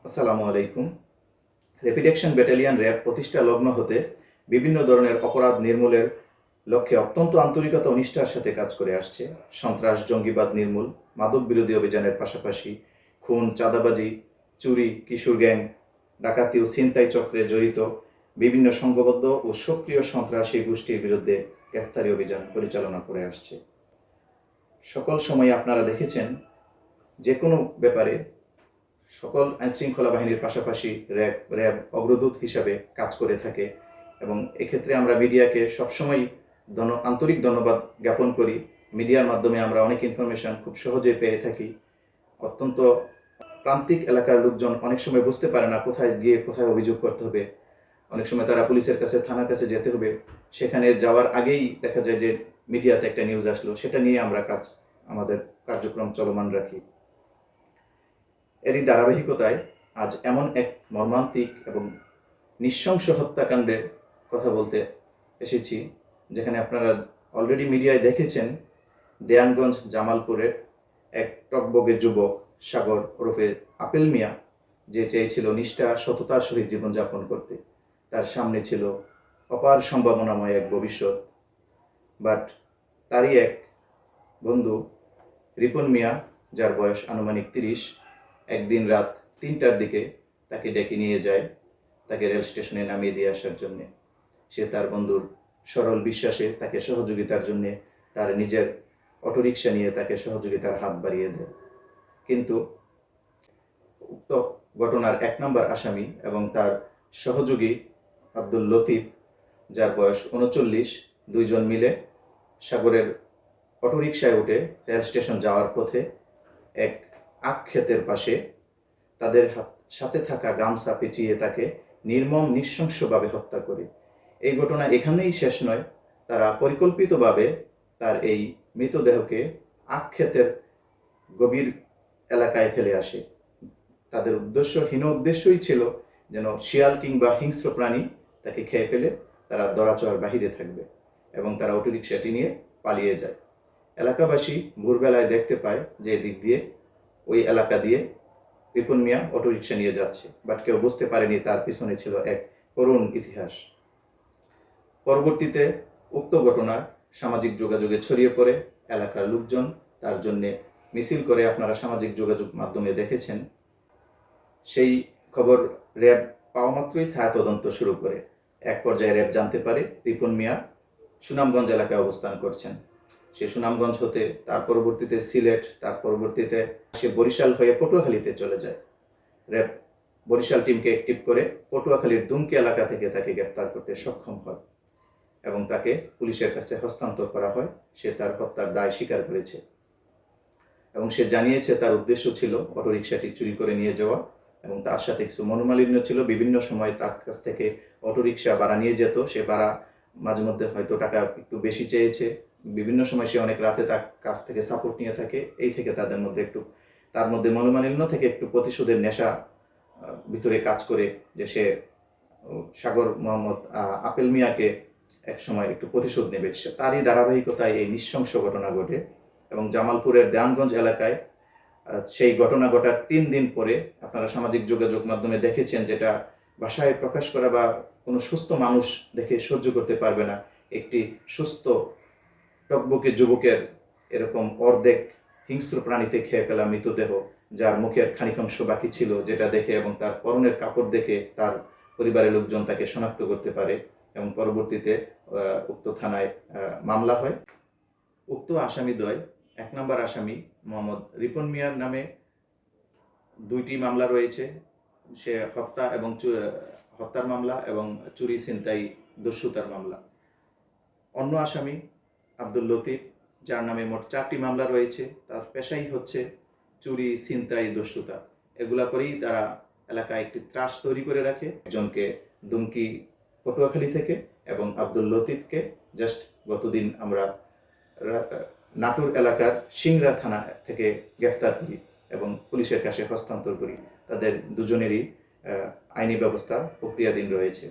আসসালামু আলাইকুম। Rapid action battalion RAB প্রতিষ্ঠা লগ্ন হতে বিভিন্ন ধরনের অপরাধ নির্মূলের লক্ষ্যে অত্যন্ত আন্তরিকতা ও নিষ্ঠার সাথে কাজ করে আসছে। সন্ত্রাস, জঙ্গিবাদ নির্মূল, মাদক বিরোধী অভিযানের পাশাপাশি খুন, চাঁদাবাজি, চুরি, কিশোর গ্যাং, ডাকাতি ও ছিনতাই চক্রে জড়িত বিভিন্ন সংঘবদ্ধ ও সক্রিয় সন্ত্রাসী গোষ্ঠীর বিরুদ্ধে গ্রেফতারি অভিযান পরিচালনা করে আসছে। সকল সময় আপনারা দেখেছেন যে কোনো ব্যাপারে সকল আইনশৃঙ্খলা বাহিনীর পাশাপাশি র্যাব অগ্রদূত হিসাবে কাজ করে থাকে এবং এক্ষেত্রে আমরা মিডিয়াকে সবসময় আন্তরিক ধন্যবাদ জ্ঞাপন করি। মিডিয়ার মাধ্যমে আমরা অনেক ইনফরমেশন খুব সহজে পেয়ে থাকি। অত্যন্ত প্রান্তিক এলাকার লোকজন অনেক সময় বুঝতে পারে না কোথায় গিয়ে কোথায় অভিযোগ করতে হবে। অনেক সময় তারা পুলিশের কাছে, থানার কাছে যেতে হবে, সেখানে যাওয়ার আগেই দেখা যায় যে মিডিয়াতে একটা নিউজ আসলো, সেটা নিয়ে আমরা আমাদের কার্যক্রম চলমান রাখি। এরই ধারাবাহিকতায় আজ এমন এক মর্মান্তিক এবং নৃশংস হত্যাকাণ্ডের কথা বলতে এসেছি, যেখানে আপনারা অলরেডি মিডিয়ায় দেখেছেন দেয়ানগঞ্জ জামালপুরের এক টকবগে যুবক সাগর ওরফে আপেল মিয়া, যে চেয়েছিল নিষ্ঠা সততার সহিত জীবনযাপন করতে। তার সামনে ছিল অপার সম্ভাবনাময় এক ভবিষ্যৎ, বাট তারই এক বন্ধু রিপন মিয়া, যার বয়স আনুমানিক 30, একদিন রাত 3টার দিকে তাকে ডেকে নিয়ে যায় তাকে রেল স্টেশনে নামিয়ে দিয়ে আসার জন্যে। সে তার বন্ধুর সরল বিশ্বাসে তাকে সহযোগিতার জন্যে তার নিজের অটোরিকশা নিয়ে তাকে সহযোগিতার হাত বাড়িয়ে দেয়। কিন্তু উক্ত ঘটনার 1 নম্বর আসামি এবং তার সহযোগী আব্দুল লতিফ, যার বয়স 39, দুইজন মিলে সাগরের অটোরিকশায় উঠে রেল স্টেশন যাওয়ার পথে এক আখ ক্ষেতের পাশে তাদের সাথে থাকা গামছা পেঁচিয়ে তাকে নির্মম নৃশংসভাবে হত্যা করে। এই ঘটনা এখানেই শেষ নয়, তারা পরিকল্পিতভাবে তার এই মৃতদেহকে আখ ক্ষেতের গভীর এলাকায় ফেলে আসে। তাদের হীন উদ্দেশ্যই ছিল যেন শিয়াল কিংবা হিংস্র প্রাণী তাকে খেয়ে ফেলে তারা দরাচর বাহিরে থাকবে, এবং তারা অটোরিকশাটি নিয়ে পালিয়ে যায়। এলাকাবাসী ভোরবেলায় দেখতে পায় যে দিক দিয়ে, ওই এলাকা দিয়ে রিপন মিয়া অটোরিকশা নিয়ে যাচ্ছে, বাট কেউ বুঝতে পারেনি তার পিছনে ছিল এক করুণ ইতিহাস। পরবর্তীতে উক্ত ঘটনা সামাজিক যোগাযোগে ছড়িয়ে পড়ে। এলাকার লোকজন তার জন্যে মিছিল করে, আপনারা সামাজিক যোগাযোগ মাধ্যমে দেখেছেন। সেই খবর র্যাব পাওয়া মাত্রই ছায়া তদন্ত শুরু করে। এক পর্যায়ে র্যাব জানতে পারে রিপন মিয়া সুনামগঞ্জ এলাকায় অবস্থান করছেন। সে সুনামগঞ্জ হতে তার পরবর্তীতে সিলেট, তার পরবর্তীতে সে বরিশাল হয়ে পটুয়াখালীতে চলে যায়। র্যাব বরিশাল টিমকে অ্যাক্টিভ করে পটুয়াখালীর দুমকি এলাকা থেকে তাকে গ্রেফতার করতে সক্ষম হয় এবং তাকে পুলিশের কাছে হস্তান্তর করা হয়। সে তার হত্যার দায় স্বীকার করেছে এবং সে জানিয়েছে তার উদ্দেশ্য ছিল অটোরিকশাটি চুরি করে নিয়ে যাওয়া, এবং তার সাথে কিছু মনোমালিন্য ছিল। বিভিন্ন সময় তার কাছ থেকে অটোরিকশা ভাড়া নিয়ে যেত, সে ভাড়া মাঝে মধ্যে হয়তো টাকা একটু বেশি চেয়েছে। বিভিন্ন সময় সে অনেক রাতে তার কাছ থেকে সাপোর্ট নিয়ে থাকে। এই থেকে তার মধ্যে মনোমালিন্য থেকে একটু প্রতিশোধের নেশা ভিতরে কাজ করে, যে সে সাগর মোহাম্মদ আপেল মিয়াকে এক সময় একটু প্রতিশোধ নেবে। তারই ধারাবাহিকতায় এই নৃশংস ঘটনা ঘটে এবং জামালপুরের দেয়ানগঞ্জ এলাকায় সেই ঘটনা ঘটার 3 দিন পরে আপনারা সামাজিক যোগাযোগ মাধ্যমে দেখেছেন, যেটা ভাষায় প্রকাশ করা বা কোনো সুস্থ মানুষ দেখে সহ্য করতে পারবে না। একটি সুস্থ টকবকে যুবকের এরকম অর্ধেক হিংস্র প্রাণীতে খেয়ে ফেলা মৃতদেহ, যার মুখের খানিকাংশ বাকি ছিল, যেটা দেখে এবং তার পরনের কাপড় দেখে তার পরিবারের লোকজন তাকে শনাক্ত করতে পারে এবং পরবর্তীতে উক্ত থানায় মামলা হয়। উক্ত আসামিদ্বয়, 1 নম্বর আসামি মোহাম্মদ রিপন মিয়ার নামে 2টি মামলা রয়েছে। সে হত্যার মামলা এবং চুরি ছিনতাই দস্যুতার মামলা। অন্য আসামি আব্দুল লতিফ, যার নামে মোট 4টি মামলা রয়েছে। তার পেশাই হচ্ছে চুরি, ছিনতাই, দস্যুতা। এগুলা করেই তারা এলাকায় একটি ত্রাস তৈরি করে রাখে। একজনকে দুমকি পটুয়াখালী থেকে এবং আব্দুল লতিফকে জাস্ট গতদিন আমরা নাটোর এলাকার সিংড়া থানা থেকে গ্রেফতার করি এবং পুলিশের কাছে হস্তান্তর করি। তাদের দুজনেরই আইনি ব্যবস্থা প্রক্রিয়াধীন রয়েছে।